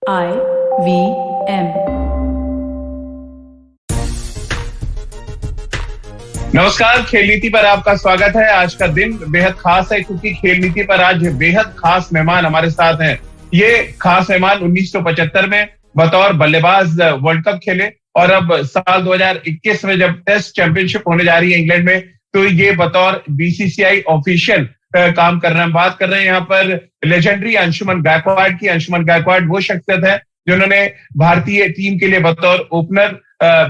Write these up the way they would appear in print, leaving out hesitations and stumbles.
IVM। नमस्कार, खेल नीति पर आपका स्वागत है। आज का दिन बेहद खास है क्योंकि खेल नीति पर आज बेहद खास मेहमान हमारे साथ हैं। ये खास मेहमान 1975 में बतौर बल्लेबाज वर्ल्ड कप खेले और अब साल 2021 में जब टेस्ट चैंपियनशिप होने जा रही है इंग्लैंड में, तो ये बतौर बीसीसीआई ऑफिशियल काम कर रहे हैं। बात कर रहे हैं यहाँ पर लेजेंडरी अंशुमन गायकवाड़ की। अंशुमन गायकवाड़ वो शख्सियत है जिन्होंने भारतीय टीम के लिए बतौर ओपनर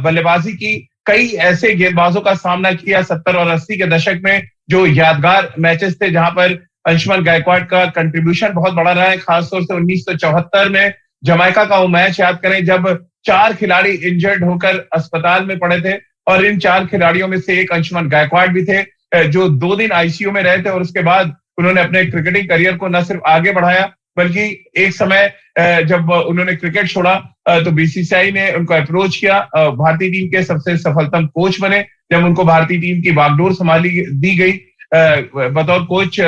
बल्लेबाजी की। कई ऐसे गेंदबाजों का सामना किया 70 और 80 के दशक में, जो यादगार मैचेस थे जहां पर अंशुमन गायकवाड़ का कंट्रीब्यूशन बहुत बड़ा रहा है। खासतौर से 1974 में जमैका का वो मैच याद करें जब 4 खिलाड़ी इंजर्ड होकर अस्पताल में पड़े थे और इन 4 खिलाड़ियों में से एक अंशुमन गायकवाड़ भी थे, जो 2 दिन आईसीयू में रहे थे और उसके बाद उन्होंने अपने क्रिकेटिंग करियर को न सिर्फ आगे बढ़ाया बल्कि एक समय जब उन्होंने क्रिकेट छोड़ा तो बीसीसीआई ने उनको अप्रोच किया। भारतीय टीम के सबसे सफलतम कोच बने जब उनको भारतीय टीम की बागडोर संभाली दी गई बतौर कोच।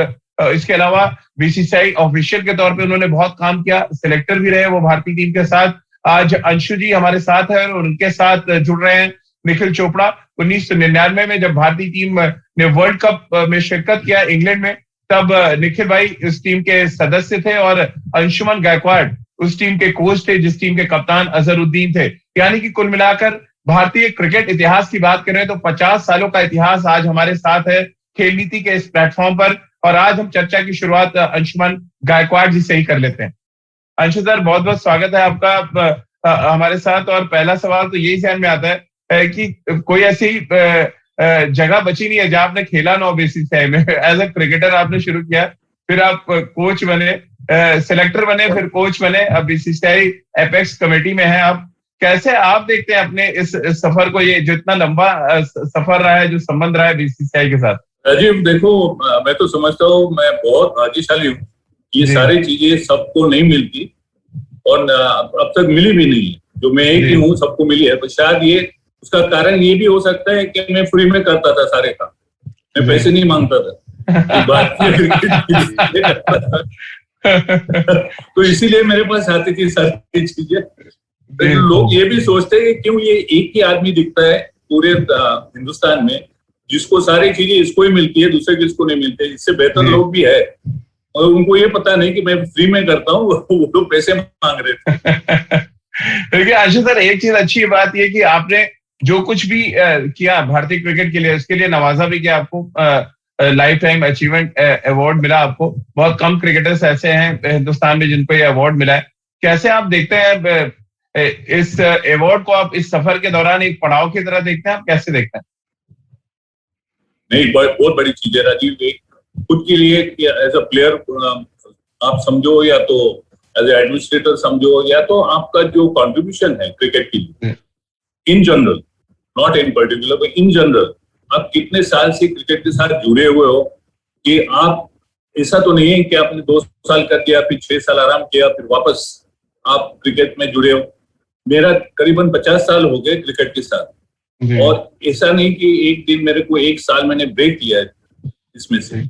इसके अलावा बीसीसीआई ऑफिशियल के तौर पे उन्होंने बहुत काम किया, सिलेक्टर भी रहे वो भारतीय टीम के साथ। आज अंशु जी हमारे साथ हैं और उनके साथ जुड़ रहे हैं निखिल चोपड़ा। 1999 में जब भारतीय टीम ने वर्ल्ड कप में शिरकत किया इंग्लैंड में, तब निखिल भाई उस टीम के सदस्य थे और अंशुमन गायकवाड़ उस टीम के कोच थे जिस टीम के कप्तान अजहरुद्दीन थे। यानी कि कुल मिलाकर भारतीय क्रिकेट इतिहास की बात करें तो 50 सालों का इतिहास आज हमारे साथ है खेल नीति के इस प्लेटफॉर्म पर। और आज हम चर्चा की शुरुआत अंशुमन गायकवाड़ जी से ही कर लेते हैं। अंशु सर, बहुत बहुत स्वागत है आपका हमारे साथ। और पहला सवाल तो यही ध्यान में आता है कि कोई ऐसी जगह बची नहीं है जहां आपने खेला ना हो बीसीसीआई में। एज अ क्रिकेटर आपने शुरू किया, फिर आप कोच बने, सिलेक्टर बने, फिर कोच बने, अब बीसीसीआई एपेक्स कमेटी में हैं आप। कैसे आप देखते हैं अपने इस सफर को, ये जो इतना लंबा सफर रहा है, जो संबंध रहा है बीसीसीआई के साथ? राजीव देखो, मैं तो समझता हूँ मैं बहुत भाग्यशाली हूँ। ये सारी चीजें सबको नहीं मिलती और अब तक मिली भी नहीं है। जो मैं एक ही हूँ सबको मिली है, तो शायद ये उसका कारण ये भी हो सकता है कि मैं फ्री में करता था सारे काम, मैं पैसे नहीं मांगता था। तो इसीलिए मेरे पास आती थी सारी चीजें। लेकिन लोग ये भी सोचते हैं कि क्यों ये एक ही आदमी दिखता है पूरे हिंदुस्तान में जिसको सारी चीजें इसको ही मिलती है, दूसरे किसको नहीं मिलती है। इससे बेहतर लोग भी है और उनको ये पता नहीं कि मैं फ्री में करता हूँ, वो लोग पैसे मांग रहे थे। देखिए आशु सर, एक चीज अच्छी बात यह कि आपने जो कुछ भी किया भारतीय क्रिकेट के लिए, उसके लिए नवाजा भी किया। आपको लाइफ टाइम अचीवमेंट अवार्ड मिला। आपको बहुत कम क्रिकेटर्स ऐसे हैं हिंदुस्तान में जिनको ये अवार्ड मिला है। कैसे आप देखते हैं इस अवार्ड को? आप इस सफर के दौरान एक पड़ाव की तरह देखते हैं? आप कैसे देखते हैं? नहीं, बहुत बड़ी चीज है राजीव। एक खुद के लिए एज अ प्लेयर आप समझो या तो एज ए एडमिनिस्ट्रेटर समझो, या तो आपका जो कंट्रीब्यूशन है क्रिकेट के लिए in general, not in particular but in general, आप कितने साल से क्रिकेट के साथ जुड़े हुए हो कि आप ऐसा तो नहीं है कि आपने 2 साल कर दिया फिर 6 साल आराम किया फिर वापस आप क्रिकेट में जुड़े हो। मेरा करीबन 50 साल हो गए क्रिकेट के साथ और ऐसा नहीं कि एक दिन मेरे को 1 साल मैंने ब्रेक लिया है इसमें से।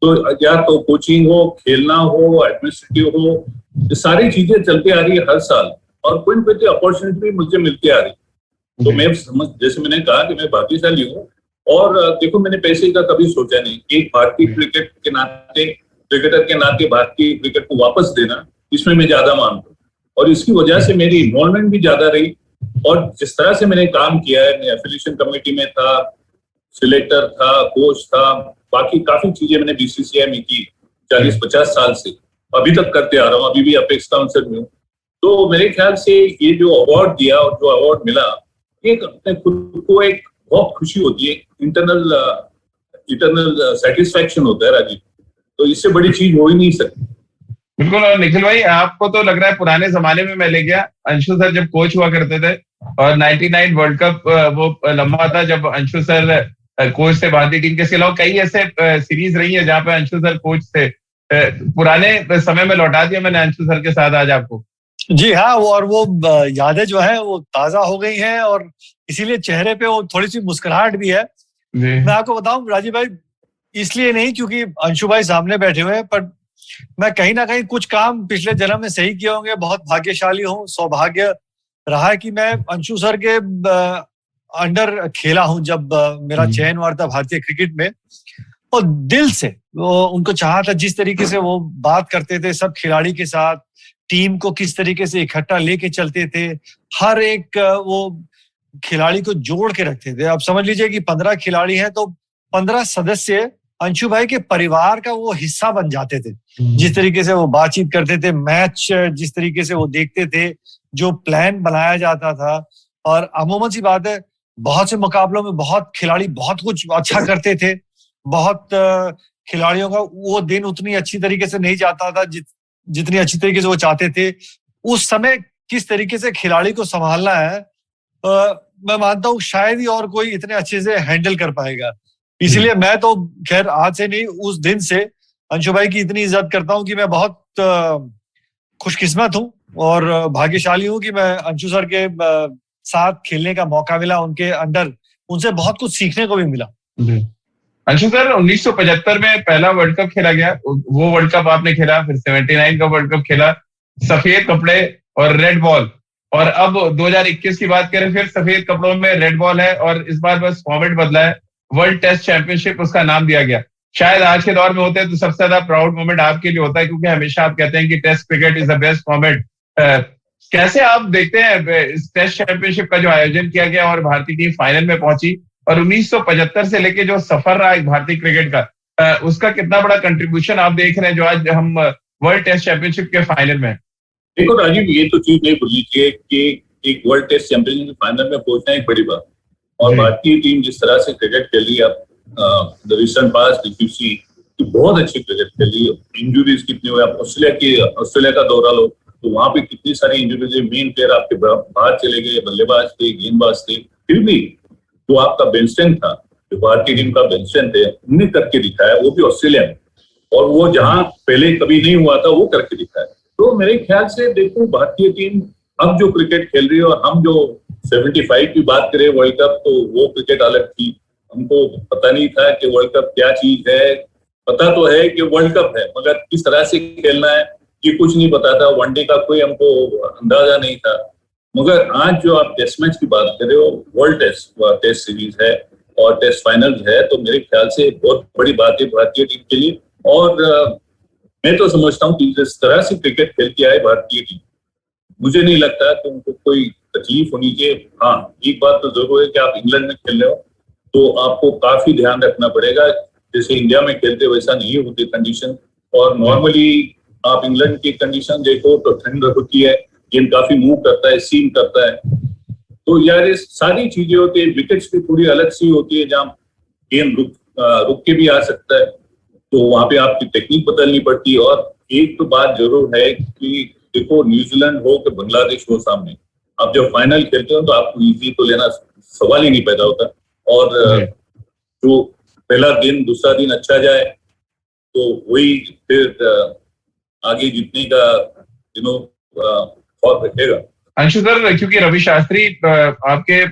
तो या तो कोचिंग हो, खेलना हो, एडमिनिस्ट्रेटिव हो, ये सारी चीजें चलती आ रही है हर साल और कोई न कोई अपॉर्चुनिटी भी मुझे मिलती आ रही। तो मैं जैसे मैंने कहा कि मैं भाग्यशाली हूँ। और देखो, मैंने पैसे का कभी सोचा नहीं। एक भारतीय क्रिकेट के नाते, क्रिकेटर के नाते भारतीय क्रिकेट को वापस देना, इसमें मैं ज्यादा मानता हूँ और इसकी वजह से मेरी इन्वॉल्वमेंट भी ज्यादा रही। और जिस तरह से मैंने काम किया है, मैं एफिलिएशन कमेटी में था, सिलेक्टर था, कोच था, बाकी काफी चीजें मैंने बीसीसीआई में की 40-50 साल से, अभी तक करते आ रहा हूँ, अभी भी अपेक्स काउंसिल में हूँ। तो मेरे ख्याल से ये जो अवार्ड दिया और जो अवार्ड मिला, एक अपने खुद को एक बहुत खुशी होती है, इंटरनल सेटिस्फैक्शन होता है राजीव। तो इससे बड़ी चीज हो ही नहीं सकती। बिल्कुल। और निखिल भाई, आपको तो लग रहा है पुराने जमाने में मैं ले गया। अंशु सर जब कोच हुआ करते थे और 99 वर्ल्ड कप वो लंबा था जब अंशु सर कोच थे भारतीय टीम के। इसके अलावा कई ऐसे सीरीज रही है जहां पे अंशु सर कोच थे। पुराने समय में लौटा दिया मैंने अंशु सर के साथ आज आपको। जी हाँ, और वो यादें जो है वो ताजा हो गई हैं और इसीलिए चेहरे पे वो थोड़ी सी मुस्कुराहट भी है। मैं आपको बताऊं राजीव भाई, इसलिए नहीं क्योंकि अंशु भाई सामने बैठे हुए हैं, पर मैं कहीं ना कहीं कुछ काम पिछले जन्म में सही किए होंगे, बहुत भाग्यशाली हूँ, सौभाग्य रहा है कि मैं अंशु सर के अंडर खेला हूँ जब मेरा चयन हुआ था भारतीय क्रिकेट में। और दिल से वो उनको चाहा था, जिस तरीके से वो बात करते थे सब खिलाड़ी के साथ, टीम को किस तरीके से इकट्ठा लेके चलते थे, हर एक वो खिलाड़ी को जोड़ के रखते थे। अब समझ लीजिए कि 15 खिलाड़ी हैं तो 15 सदस्य अंशु भाई के परिवार का वो हिस्सा बन जाते थे। जिस तरीके से वो बातचीत करते थे, मैच जिस तरीके से वो देखते थे, जो प्लान बनाया जाता था। और अमूमन सी बात है, बहुत से मुकाबलों में बहुत खिलाड़ी बहुत कुछ अच्छा करते थे, बहुत खिलाड़ियों का वो दिन उतनी अच्छी तरीके से नहीं जाता था जितनी अच्छी तरीके से वो चाहते थे। उस समय किस तरीके से खिलाड़ी को संभालना है, मैं मानता हूँ शायद ही और कोई इतने अच्छे से हैंडल कर पाएगा। इसलिए मैं तो खैर आज से नहीं, उस दिन से अंशु भाई की इतनी इज्जत करता हूँ कि मैं बहुत खुशकिस्मत हूँ और भाग्यशाली हूँ कि मैं अंशु सर के साथ खेलने का मौका मिला, उनके अंडर उनसे बहुत कुछ सीखने को भी मिला। अंशु सर, 1975 में पहला वर्ल्ड कप खेला गया, वो वर्ल्ड कप आपने खेला, फिर 79 का वर्ल्ड कप खेला, सफेद कपड़े और रेड बॉल, और अब 2021 की बात करें फिर सफेद कपड़ों में रेड बॉल है, और इस बार बस फॉर्मेट बदला है, वर्ल्ड टेस्ट चैंपियनशिप उसका नाम दिया गया। शायद आज के दौर में होते हैं तो सबसे ज्यादा प्राउड मोमेंट आपके लिए होता है, क्योंकि हमेशा आप कहते हैं कि test cricket is the best format. कैसे आप देखते हैं इस टेस्ट चैंपियनशिप का जो आयोजन किया गया और भारतीय टीम फाइनल में पहुंची, और 1975 से लेके जो सफर रहा भारतीय क्रिकेट का, उसका कितना बड़ा कंट्रीब्यूशन आप देख रहे हैं जो आज हम वर्ल्ड टेस्ट चैंपियनशिप के फाइनल में? देखो राजीव, ये तो चीज नहीं भूलनी चाहिए कि एक वर्ल्ड टेस्ट चैंपियनशिप फाइनल में पहुंचना एक बड़ी बात, और भारतीय टीम जिस तरह से क्रिकेट खेल रही है the recent past, if you see, बहुत अच्छी क्रिकेट खेल रही है। इंजुरीज कितनी हुई, आप ऑस्ट्रेलिया का दौरा लो तो वहां पे कितनी सारी इंजुरीज है, मेन प्लेयर आपके बाहर चले गए, बल्लेबाज थे, गेंदबाज थे, फिर भी जो आपका बेंच स्ट्रेंथ था, जो भारतीय टीम का बेंच स्ट्रेंथ है, उन्हें करके दिखाया, वो भी ऑस्ट्रेलिया में, और वो जहां पहले कभी नहीं हुआ था वो करके दिखाया। तो मेरे ख्याल से देखो, भारतीय टीम अब जो क्रिकेट खेल रही है, और हम जो 75 की बात करें वर्ल्ड कप, तो वो क्रिकेट अलग थी। हमको पता नहीं था कि वर्ल्ड कप क्या चीज है। पता तो है कि वर्ल्ड कप है, मगर किस तरह से खेलना है ये कुछ नहीं पता था। वनडे का कोई हमको अंदाजा नहीं था। मगर आज जो आप टेस्ट मैच की बात कर रहे हो, वर्ल्ड टेस्ट सीरीज है और टेस्ट फाइनल है, तो मेरे ख्याल से बहुत बड़ी बात है भारतीय टीम के लिए। और मैं तो समझता हूँ कि जिस तरह से क्रिकेट खेलती आए भारतीय टीम, मुझे नहीं लगता कि उनको कोई तकलीफ होनी चाहिए। हाँ, एक बात तो जरूर है कि आप इंग्लैंड में खेल रहे हो तो आपको काफी ध्यान रखना पड़ेगा। जैसे इंडिया में खेलते वैसा नहीं होती कंडीशन, और नॉर्मली आप इंग्लैंड की कंडीशन देखो तो ठंड होती है, गेम काफी मूव करता है, सीम करता है, तो यार ये सारी चीजें होती है। विकेट्स भी थोड़ी अलग सी होती है, जहाँ गेम रुक के भी आ सकता है, तो वहां पे आपकी टेक्निक बदलनी पड़ती है। और एक तो बात जरूर है कि देखो, न्यूजीलैंड हो कि बांग्लादेश हो सामने, आप जब फाइनल खेलते हो तो आपको इजी तो लेना सवाल ही नहीं पैदा होता। और जो पहला दिन दूसरा दिन अच्छा जाए तो वही फिर आगे जीतने का और रखेगा। अंशु सर, क्योंकि रवि शास्त्री आपके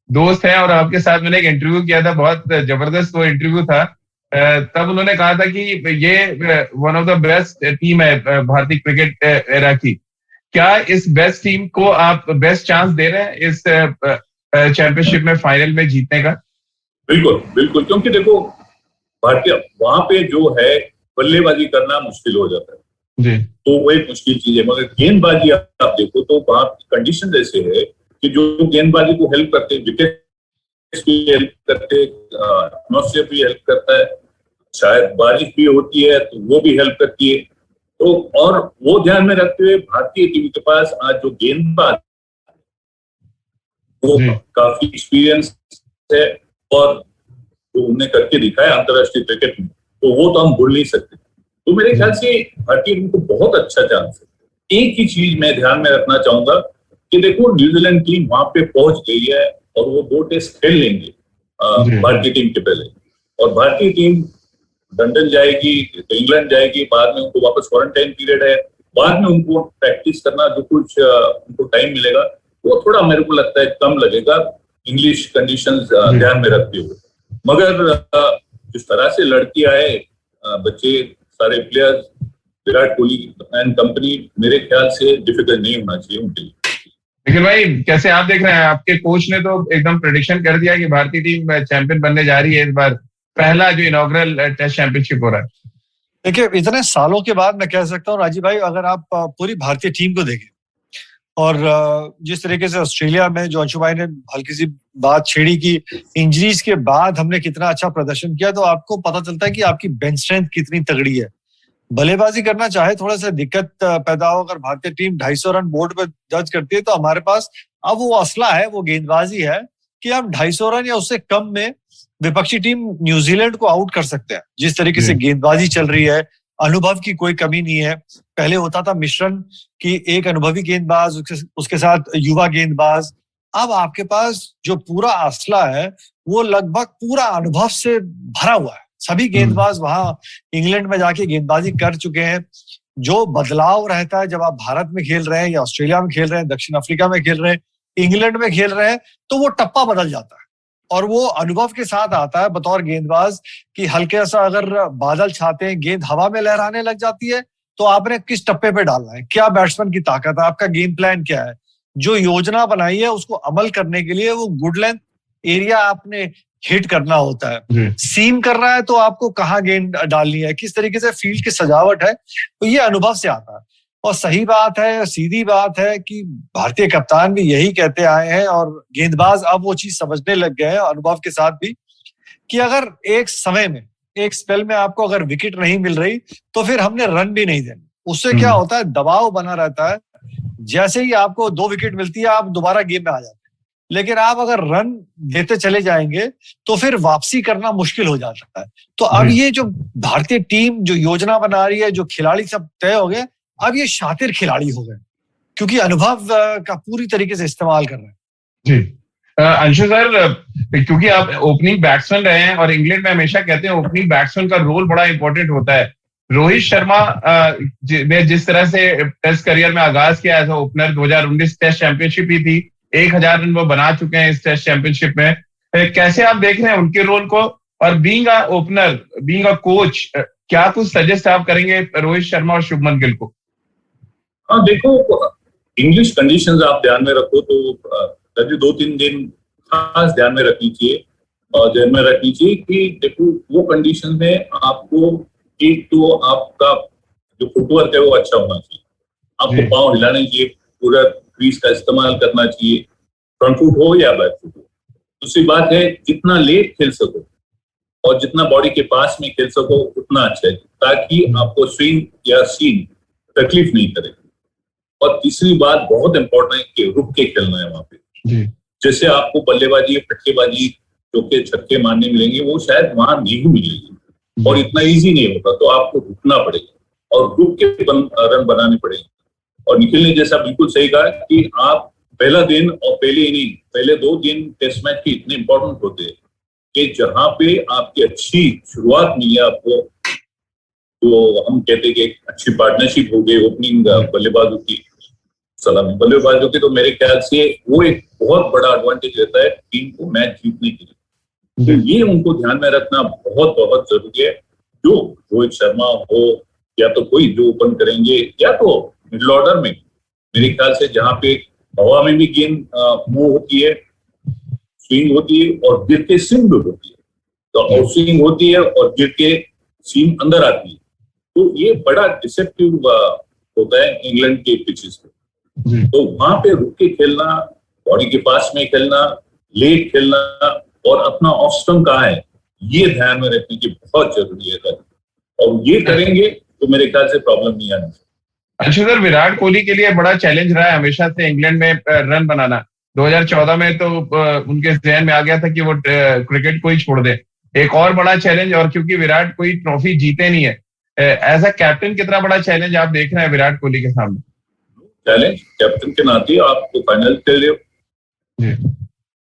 दोस्त हैं और आपके साथ मैंने एक इंटरव्यू किया था, बहुत जबरदस्त वो इंटरव्यू था, तब उन्होंने कहा था कि ये one of the best team है भारतीय क्रिकेट एरा की। क्या इस बेस्ट टीम को आप बेस्ट चांस दे रहे हैं इस चैंपियनशिप में फाइनल में जीतने का? बिल्कुल बिल्कुल, क्योंकि देखो भारतीय वहां पे जो है बल्लेबाजी करना मुश्किल हो जाता है जी, तो वो एक मुश्किल चीज है। मगर गेंदबाजी आप देखो तो वहां कंडीशन ऐसे है कि जो गेंदबाजी को हेल्प करते, विकेट भी हेल्प करते, एटमॉस्फेयर भी हेल्प करता है, शायद बारिश भी होती है तो वो भी हेल्प करती है। तो और वो ध्यान में रखते हुए भारतीय टीम के पास आज जो गेंदबाज वो काफी एक्सपीरियंस है, और जो उन्हें करके दिखाया अंतरराष्ट्रीय क्रिकेट में, तो वो तो हम भूल नहीं सकते। तो मेरे ख्याल से भारतीय टीम को बहुत अच्छा चांस है। एक ही चीज मैं ध्यान में रखना चाहूंगा कि देखो, न्यूजीलैंड टीम वहां पे पहुंच गई है और वो 2 टेस्ट खेल लेंगे भारतीय टीम के पहले, और भारतीय टीम लंदन जाएगी तो इंग्लैंड जाएगी, बाद में उनको वापस क्वारंटाइन पीरियड है, बाद में उनको प्रैक्टिस करना जो कुछ उनको टाइम मिलेगा वो थोड़ा मेरे को लगता है कम लगेगा इंग्लिश कंडीशंस ध्यान में रखते हुए। मगर जिस तरह से लड़की आए, बच्चे सारे players, Virat Kohli and company मेरे ख्याल से डिफिकल्ट नहीं होना चाहिए उनके लिए। लेकिन भाई कैसे आप देख रहे हैं, आपके कोच ने तो एकदम प्रेडिक्शन कर दिया कि भारतीय टीम चैंपियन बनने जा रही है इस बार, पहला जो इनॉग्रल टेस्ट चैंपियनशिप हो रहा है। देखिए, इतने सालों के बाद मैं कह सकता हूँ राजीव भाई, अगर आप पूरी भारतीय टीम को देखें और जिस तरीके से ऑस्ट्रेलिया में जो अंशु भाई ने हल्की सी बात छेड़ी कि इंजरीज के बाद हमने कितना अच्छा प्रदर्शन किया, तो आपको पता चलता है कि आपकी बेंच स्ट्रेंथ कितनी तगड़ी है। बल्लेबाजी करना चाहे थोड़ा सा दिक्कत पैदा हो, अगर भारतीय टीम 250 रन बोर्ड पर दर्ज करती है, तो हमारे पास अब वो असला है, वो गेंदबाजी है कि हम 250 रन या उससे कम में विपक्षी टीम न्यूजीलैंड को आउट कर सकते हैं। जिस तरीके से गेंदबाजी चल रही है, अनुभव की कोई कमी नहीं है। पहले होता था मिश्रण की एक अनुभवी गेंदबाज, उसके साथ युवा गेंदबाज। अब आपके पास जो पूरा असला है वो लगभग पूरा अनुभव से भरा हुआ है। सभी गेंदबाज वहां इंग्लैंड में जाके गेंदबाजी कर चुके हैं। जो बदलाव रहता है जब आप भारत में खेल रहे हैं या ऑस्ट्रेलिया में खेल रहे हैं, दक्षिण अफ्रीका में खेल रहे हैं, इंग्लैंड में खेल रहे हैं, तो वो टप्पा बदल जाता है और वो अनुभव के साथ आता है बतौर गेंदबाज कि हल्के सा अगर बादल छाते हैं, गेंद हवा में लहराने लग जाती है, तो आपने किस टप्पे पे डालना है, क्या बैट्समैन की ताकत है, आपका गेम प्लान क्या है, जो योजना बनाई है उसको अमल करने के लिए वो गुड लेंथ एरिया आपने हिट करना होता है। सीम कर रहा है तो आपको कहाँ गेंद डालनी है, किस तरीके से फील्ड की सजावट है, तो ये अनुभव से आता है। और सही बात है, सीधी बात है कि भारतीय कप्तान भी यही कहते आए हैं और गेंदबाज अब वो चीज समझने लग गए हैं अनुभव के साथ भी, कि अगर एक समय में, एक स्पेल में आपको अगर विकेट नहीं मिल रही तो फिर हमने रन भी नहीं देने। उससे क्या होता है, दबाव बना रहता है। जैसे ही आपको 2 विकेट मिलती है, आप दोबारा गेम में आ जाते हैं। लेकिन आप अगर रन देते चले जाएंगे तो फिर वापसी करना मुश्किल हो जाता है। तो अब ये जो भारतीय टीम जो योजना बना रही है, जो खिलाड़ी सब तय हो गए, अब ये शातिर खिलाड़ी हो गए क्योंकि अनुभव का पूरी तरीके से इस्तेमाल कर रहे हैं। जी अंशु सर, क्योंकि आप ओपनिंग बैट्समैन रहे हैं और इंग्लैंड में हमेशा कहते हैं ओपनिंग बैट्समैन का रोल बड़ा इंपॉर्टेंट होता है। रोहित शर्मा ने जिस तरह से टेस्ट करियर में आगाज किया एज ओपनर, 2019 टेस्ट चैंपियनशिप ही थी, 1000 रन वो बना चुके हैं इस टेस्ट चैंपियनशिप में। कैसे आप देख रहे हैं उनके रोल को, और being a opener, being a coach, क्या कुछ सजेस्ट आप करेंगे रोहित शर्मा और शुभमन गिल को? हाँ देखो, इंग्लिश कंडीशंस आप ध्यान में रखो तो 2-3 दिन खास ध्यान में रखनी चाहिए, और ध्यान में रखनी चाहिए कि देखो वो कंडीशन में आपको एक तो आपका जो फुटवर्क है वो अच्छा होना चाहिए, आपको पाँव हिलाने चाहिए, पूरा क्रीज का इस्तेमाल करना चाहिए, फ्रंट फुट हो या बैक फुट हो। दूसरी बात है, जितना लेट खेल सको और जितना बॉडी के पास में खेल सको उतना अच्छा है, ताकि आपको स्विंग या सीम तकलीफ नहीं करे। और तीसरी बात बहुत इंपॉर्टेंट है कि रुक के खेलना है वहां पे। जैसे आपको बल्लेबाजी, फटकेबाजी, चौके छक्के मारने मिलेंगे, वो शायद वहां नहीं मिलेगी और इतना इजी नहीं होगा, तो आपको रुकना पड़ेगा और रुक के रन बनाने पड़ेंगे। और निखिल ने जैसा बिल्कुल सही कहा कि आप पहला दिन और पहले इनिंग, पहले 2 दिन टेस्ट मैच के इतने इंपॉर्टेंट होते हैं कि जहां पे आपकी अच्छी शुरुआत मिली आपको, तो हम कहते हैं कि अच्छी पार्टनरशिप हो गई ओपनिंग बल्लेबाजों की, सलामी बल्लेबाजों की, तो मेरे ख्याल से वो एक बहुत बड़ा एडवांटेज रहता है टीम को मैच जीतने के लिए। तो ये उनको ध्यान में रखना बहुत बहुत जरूरी है। जो रोहित शर्मा हो या तो कोई जो ओपन करेंगे या तो मिडिल ऑर्डर में, मेरे ख्याल से जहां पे हवा में भी गेंद मूव होती है, स्विंग होती है और गिर के सीम भी होती है, तो और स्विंग होती है और गिर के सीम अंदर आती है, तो ये बड़ा डिसेप्टिव होता है इंग्लैंड के पिचेस पे। तो वहां पे रुक के खेलना, बॉडी के पास में खेलना, लेट खेलना और अपना ऑफ स्टंप कहाँ है, ये ध्यान में रखने की बहुत जरूरी है। और ये करेंगे तो मेरे ख्याल से प्रॉब्लम नहीं आनी। अच्छा सर, विराट कोहली के लिए बड़ा चैलेंज रहा है हमेशा से इंग्लैंड में रन बनाना। 2014 में तो उनके जहन में आ गया था कि वो क्रिकेट को ही छोड़ दे। एक और बड़ा चैलेंज, और क्योंकि विराट कोई ट्रॉफी जीते नहीं है, एज अ कैप्टन कितना बड़ा चैलेंज आप देख रहे हैं विराट कोहली के सामने? चैलेंज कैप्टन के नाते आप तो फाइनल खेल रहे हो,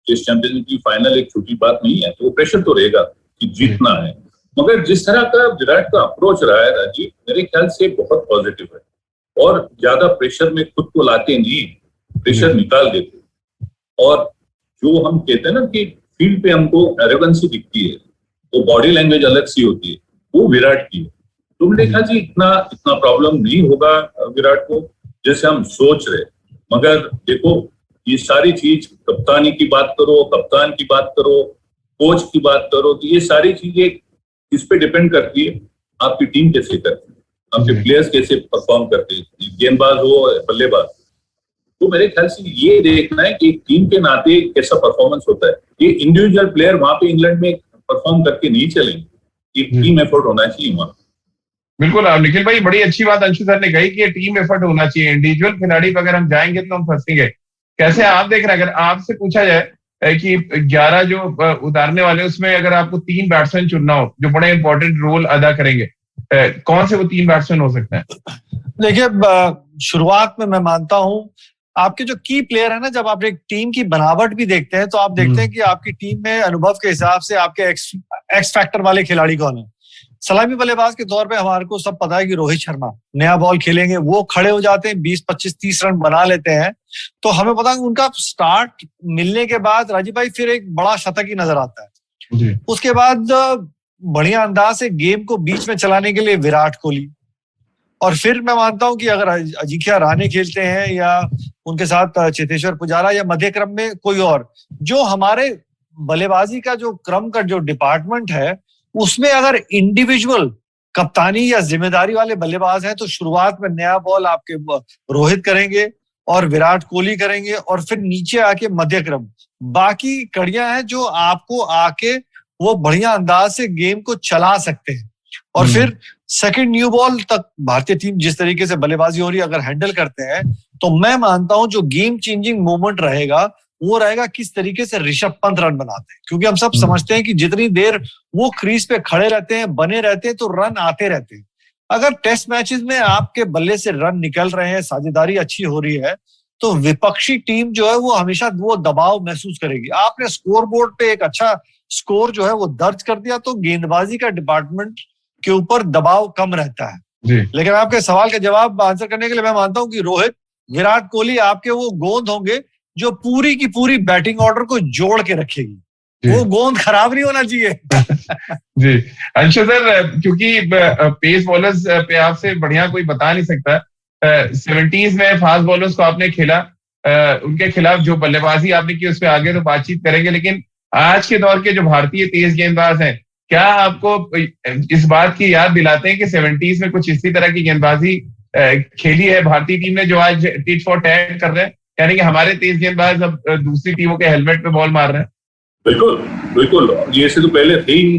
टेस्ट चैंपियनशिप की फाइनल एक छोटी बात नहीं है, तो वो प्रेशर तो रहेगा कि जीतना है। मगर जिस तरह का विराट का अप्रोच रहा है राजीव, मेरे ख्याल से बहुत पॉजिटिव है और ज्यादा प्रेशर में खुद को लाते नहीं, प्रेशर निकाल देते। और जो हम कहते हैं ना कि फील्ड पे हमको एरोगेंसी दिखती है, तो बॉडी लैंग्वेज अलग सी होती है, वो विराट की है। तो मेरे ख्याल से इतना प्रॉब्लम नहीं होगा विराट को जैसे हम सोच रहे। मगर देखो ये सारी चीज कप्तानी की बात करो, कप्तान की बात करो, कोच की बात करो, तो ये सारी चीजें इस पे डिपेंड करती है आपकी टीम कैसे करती है, आपके प्लेयर्स कैसे परफॉर्म करते हैं, गेंदबाज हो बल्लेबाज। तो मेरे ख्याल से ये देखना है कि टीम के नाते कैसा परफॉर्मेंस होता है। ये इंडिविजुअल प्लेयर वहां पे इंग्लैंड में परफॉर्म करके नहीं चलेंगे, ये टीम एफर्ट होना चाहिए वहां। बिल्कुल निखिल भाई, बड़ी अच्छी बात अंशु सर ने कही कि ये टीम एफर्ट होना चाहिए। इंडिविजुअल खिलाड़ी पर अगर हम जाएंगे तो हम फंसेंगे। कैसे आप देख रहे हैं, अगर आपसे पूछा जाए कि 11 जो उतारने वाले उसमें अगर आपको 3 बैट्समैन चुनना हो जो बड़े इंपॉर्टेंट रोल अदा करेंगे, कौन से वो 3 बैट्समैन हो सकते हैं? देखिए, शुरुआत में मैं मानता हूं आपके जो की प्लेयर है ना, जब आप एक टीम की बनावट भी देखते हैं तो आप देखते हैं कि आपकी टीम में अनुभव के हिसाब से आपके एक्स फैक्टर वाले खिलाड़ी कौन है। सलामी बल्लेबाज के तौर पे हमारे को सब पता है कि रोहित शर्मा नया बॉल खेलेंगे, वो खड़े हो जाते हैं, 20, 25, 30 रन बना लेते हैं। तो हमें पता है उनका स्टार्ट मिलने के बाद राजीव भाई फिर एक बड़ा शतक ही नजर आता है जी। उसके बाद बढ़िया अंदाज से गेम को बीच में चलाने के लिए विराट कोहली, और फिर मैं मानता हूं कि अगर अजिंक्य रहाणे खेलते हैं या उनके साथ चेतेश्वर पुजारा या मध्य क्रम में कोई और, जो हमारे बल्लेबाजी का जो क्रम का जो डिपार्टमेंट है उसमें अगर इंडिविजुअल कप्तानी या जिम्मेदारी वाले बल्लेबाज हैं तो शुरुआत में नया बॉल आपके रोहित करेंगे और विराट कोहली करेंगे, और फिर नीचे आके मध्य क्रम बाकी कड़ियां हैं जो आपको आके वो बढ़िया अंदाज से गेम को चला सकते हैं। और फिर सेकंड न्यू बॉल तक भारतीय टीम जिस तरीके से बल्लेबाजी हो रही है अगर हैंडल करते हैं तो मैं मानता हूं जो गेम चेंजिंग मोमेंट रहेगा वो रहेगा किस तरीके से ऋषभ पंत रन बनाते हैं। क्योंकि हम सब समझते हैं कि जितनी देर वो क्रीज पे खड़े रहते हैं, बने रहते हैं, तो रन आते रहते हैं। अगर टेस्ट मैचेस में आपके बल्ले से रन निकल रहे हैं, साझेदारी अच्छी हो रही है, तो विपक्षी टीम जो है वो हमेशा वो दबाव महसूस करेगी। आपने स्कोर बोर्ड पे एक अच्छा स्कोर जो है वो दर्ज कर दिया तो गेंदबाजी का डिपार्टमेंट के ऊपर दबाव कम रहता है जी। लेकिन आपके सवाल का जवाब आंसर करने के लिए मैं मानता हूं कि रोहित, विराट कोहली आपके वो गोंद होंगे जो पूरी की पूरी बैटिंग ऑर्डर को जोड़ के रखेगी। वो गोंद खराब नहीं होना चाहिए। जी अंशु सर, क्योंकि पेस बॉलर्स पे आपसे बढ़िया कोई बता नहीं सकता। 70s में फास्ट बॉलर्स को आपने खेला, उनके खिलाफ जो बल्लेबाजी आपने की उस पर आगे तो बातचीत करेंगे, लेकिन आज के दौर के जो भारतीय तेज गेंदबाज हैं, क्या आपको इस बात की याद दिलाते हैं कि 70s में कुछ इसी तरह की गेंदबाजी खेली है भारतीय टीम ने जो आज टिट फॉर टैट कर रहे हैं, यानी कि हमारे तेज गेंदबाज अब दूसरी टीमों के हेलमेट पे बॉल मार रहे हैं? बिल्कुल बिल्कुल, ये से तो पहले थे ही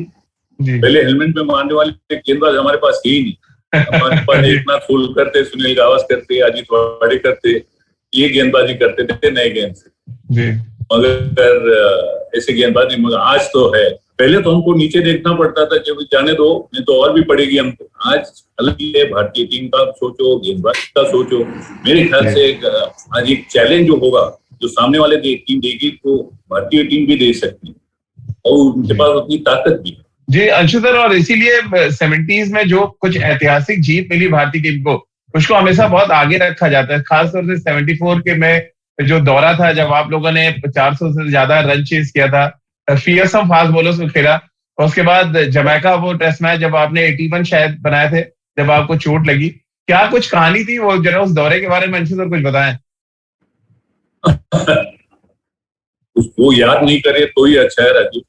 नहीं। पहले हेलमेट में मारने वाले गेंदबाज हमारे पास थे ही नहीं। हमारे पास एकनाथ फुलकर थे, सुनील गावस्कर थे, अजीत वाडेकर थे, ये गेंदबाजी करते थे नए गेंद से। मगर ऐसे गेंदबाज नहीं। मगर आज तो है, पहले तो हमको नीचे देखना पड़ता था कि जाने दो नहीं तो और भी पड़ेगी हमको। आज अलग ही है, भारतीय टीम का सोचो, गेंदबाज का सोचो। मेरे ख्याल से आज एक चैलेंज जो होगा, जो सामने वाले टीम देगी तो भारतीय टीम भी दे सकती है और उनके पास उतनी ताकत भी है। जी अंशु सर, और इसीलिए 70s में जो कुछ ऐतिहासिक जीत मिली भारतीय टीम को, उसको हमेशा बहुत आगे रखा जाता है। खासतौर से 74 के में जो दौरा था जब आप लोगों ने 400 से ज्यादा रन चेज किया था, फियरसम फास्ट बॉलर्स को खेला, और उसके बाद जमैका वो टेस्ट मैच जब आपने 81 शायद बनाए थे जब आपको चोट लगी, क्या कुछ कहानी थी वो जरा उस दौरे के बारे में अंशु सर कुछ बताएं। उसको याद नहीं करे तो ही अच्छा है राजू।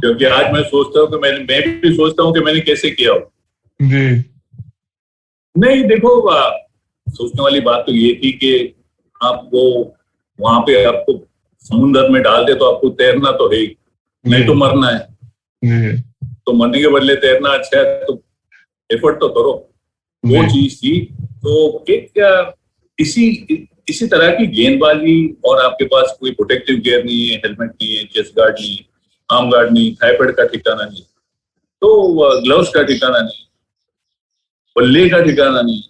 क्योंकि आज मैं सोचता हूँ कि मैं भी सोचता हूँ कि मैंने कैसे किया हो जी। नहीं देखो, सोचने वाली बात तो ये थी कि आपको वहां पे आपको समुद्र में डाल दे तो आपको तैरना तो है, नहीं तो मरना है। तो मरने के बदले तैरना अच्छा है, तो एफर्ट तो करो। वो चीज थी। तो एक इसी तरह की गेंदबाजी, और आपके पास कोई प्रोटेक्टिव गियर नहीं है, हेलमेट नहीं है, चेस्ट गार्ड नहीं है, आर्म गार्ड नहीं, थाई पैड का ठिकाना नहीं, तो ग्लव्स का ठिकाना नहीं, बल्ले का ठिकाना नहीं।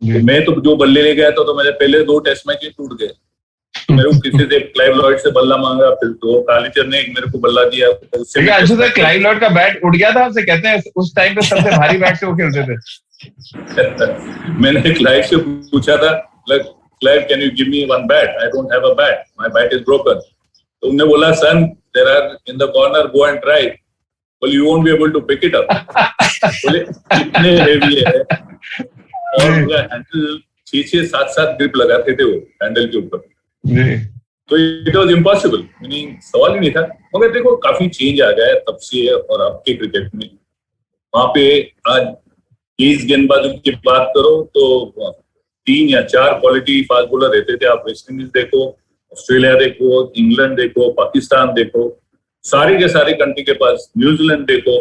तो मैं तो जो बल्ले ले गया था तो मेरे पहले 2 टेस्ट मैच ही टूट गए। तो मेरे को किसी से क्लाइव लॉयड से बल्ला मांगा, फिर तो कालीचर ने मेरे को बल्ला दिया। उससे क्लाइव लॉयड का बैट उड़ गया था आपसे, कहते हैं उस टाइम पे सबसे भारी बैट से वो खेलते थे। मैंने क्लाइव से पूछा था, Clive, can you give me one bat? I don't have a bat. My bat is broken. तो उन्होंने बोला, son, there are in the corner, go and try. बोले you won't be able to pick it up. बोले इतने heavy है, और उनका handle 6-7 grip लगाते थे वो हैंडल के ऊपर, तो इट वॉज इम्पॉसिबल, मीनिंग सवाल ही नहीं था। मगर देखो काफी चेंज आ गया है तब से और अब के क्रिकेट में। वहां पे आज 30 गेंदबाजों की बात करो तो 3 या 4 क्वालिटी फास्ट बॉलर रहते थे। आप वेस्ट इंडीज देखो, ऑस्ट्रेलिया देखो, इंग्लैंड देखो, पाकिस्तान देखो, सारे के सारे कंट्री के पास, न्यूजीलैंड देखो,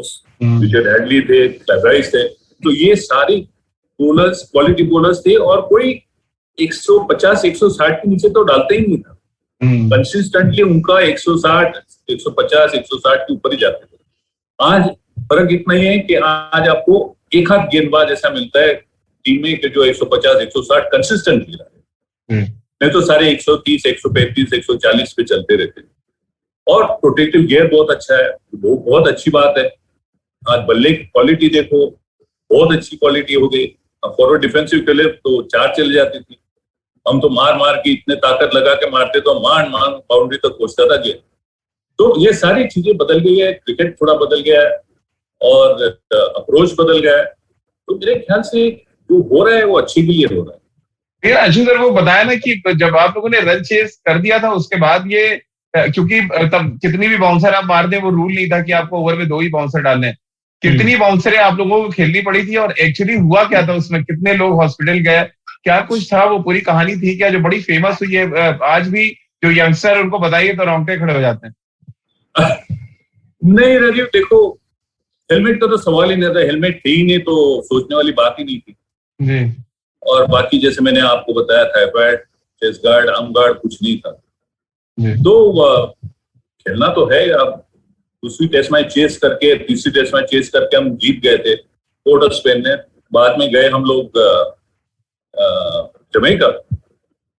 रिचर्ड हैडली थे, क्लेव थे, तो ये सारे बॉलर्स क्वालिटी बॉलर्स थे और कोई 150-160 के नीचे तो डालते ही नहीं था। कंसिस्टेंटली उनका 160, 150, 160 के ऊपर ही जाते थे। आज फर्क इतना ही है कि आज आपको एक हाथ गेंदबाज ऐसा मिलता है टीम में कि जो 150, 160 कंसिस्टेंटली रहा है, नहीं तो सारे 130, 135, 140 पे चलते रहते हैं। और प्रोटेक्टिव गियर बहुत अच्छा है, वो बहुत अच्छी बात है। आज बल्ले की क्वालिटी देखो, बहुत अच्छी क्वालिटी हो गई। फॉरवर्ड डिफेंसिव के लिए तो 4 चल जाती थी, हम तो मार मार के इतने ताकत लगा के मारते तो मान बाउंड्री तक पहुंचता था गेंद। तो ये सारी चीजें बदल गई है, क्रिकेट थोड़ा बदल गया है और अप्रोच बदल गया है। तो मेरे ख्याल से जो हो रहा है वो अच्छे के लिए हो रहा है। अंशु सर, वो बताया ना कि जब आप लोगों ने रन चेस कर दिया था उसके बाद ये, क्योंकि तब कितनी भी बाउंसर आप मार दें वो रूल नहीं था कि आपको ओवर में 2 ही बाउंसर डालने हैं। कितनी बाउंसरें आप लोगों को खेलनी पड़ी थी और एक्चुअली हुआ क्या था उसमें? कितने लोग हॉस्पिटल गए, क्या कुछ था? वो पूरी कहानी थी क्या जो बड़ी फेमस हुई है? आज भी जो यंगस्टर उनको बताइए तो रोंगटे खड़े हो जाते हैं। नहीं राजीव, देखो हेलमेट का तो सवाल ही नहीं था, हेलमेट थी ही नहीं तो सोचने वाली बात ही नहीं थी जी। और बाकी जैसे मैंने आपको बताया थाईपैड, चेस्ट गार्ड, आर्म गार्ड कुछ नहीं था जी। तो खेलना तो है। अब दूसरी टेस्ट मैच चेस करके, तीसरी टेस्ट मैच चेस करके हम जीत गए थे पोर्ट ऑफ स्पेन में। बाद में गए हम लोग जमैका।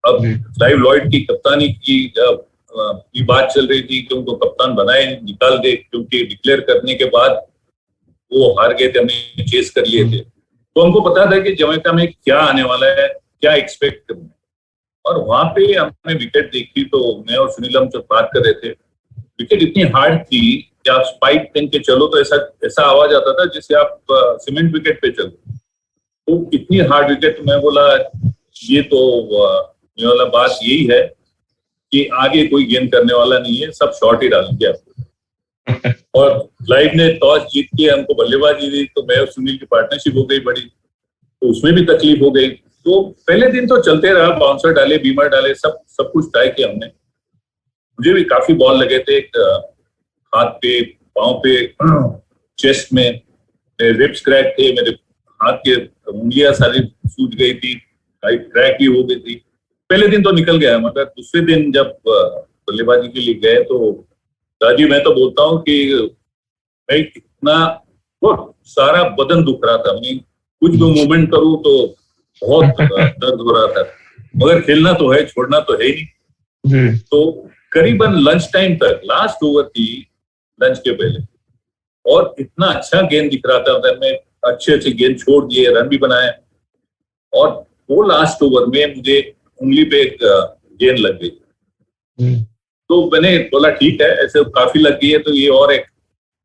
अब क्लाइव लॉयड की कप्तानी की बात चल रही थी कि उनको कप्तान बनाए, निकाल दे, क्योंकि डिक्लेयर करने के बाद वो हार गए थे, हमने चेस कर लिए थे। तो हमको पता था कि जमैका में क्या आने वाला है, क्या एक्सपेक्ट करना है। और वहां पे हमने विकेट देखी तो मैं और सुनील हम जब बात कर रहे थे, विकेट इतनी हार्ड थी कि आप स्पाइक पहन के चलो तो ऐसा आवाज आता था जैसे आप सीमेंट विकेट पे चलो। तो इतनी हार्ड विकेट, मैं बोला ये तो ये वाला बात यही है कि आगे कोई गेंद करने वाला नहीं है, सब शॉट ही डालेंगे आपको। और लाइव ने टॉस जीत के हमको बल्लेबाजी दी तो मैं और सुनील की पार्टनरशिप हो गई बड़ी, तो उसमें भी तकलीफ हो गई। तो पहले दिन तो चलते रहा, बाउंसर डाले, बीमर डाले, सब कुछ ट्राई किया हमने। मुझे भी काफी बॉल लगे थे, हाथ पे, पांव पे, चेस्ट में, रिब्स क्रैक थे, मेरे हाथ के उंगलियां सारी सूज गई थी, क्रैक भी हो गई थी। पहले दिन तो निकल गया, मगर दूसरे दिन जब बल्लेबाजी के लिए गए तो राजीव, मैं तो बोलता हूँ कि मैं इतना बहुत सारा बदन दुख रहा था, मैं कुछ भी मूवमेंट करूँ तो बहुत दर्द हो रहा था, मगर खेलना तो है, छोड़ना तो है ही नहीं। तो करीबन लंच टाइम तक, लास्ट ओवर थी लंच के पहले, और इतना अच्छा गेंद दिख रहा था, मैं अच्छे गेंद छोड़ दिए, रन भी बनाए। और वो लास्ट ओवर में मुझे उंगली पे एक गेंद लग गई। तो मैंने बोला ठीक है, ऐसे काफी लग गई है तो ये और एक,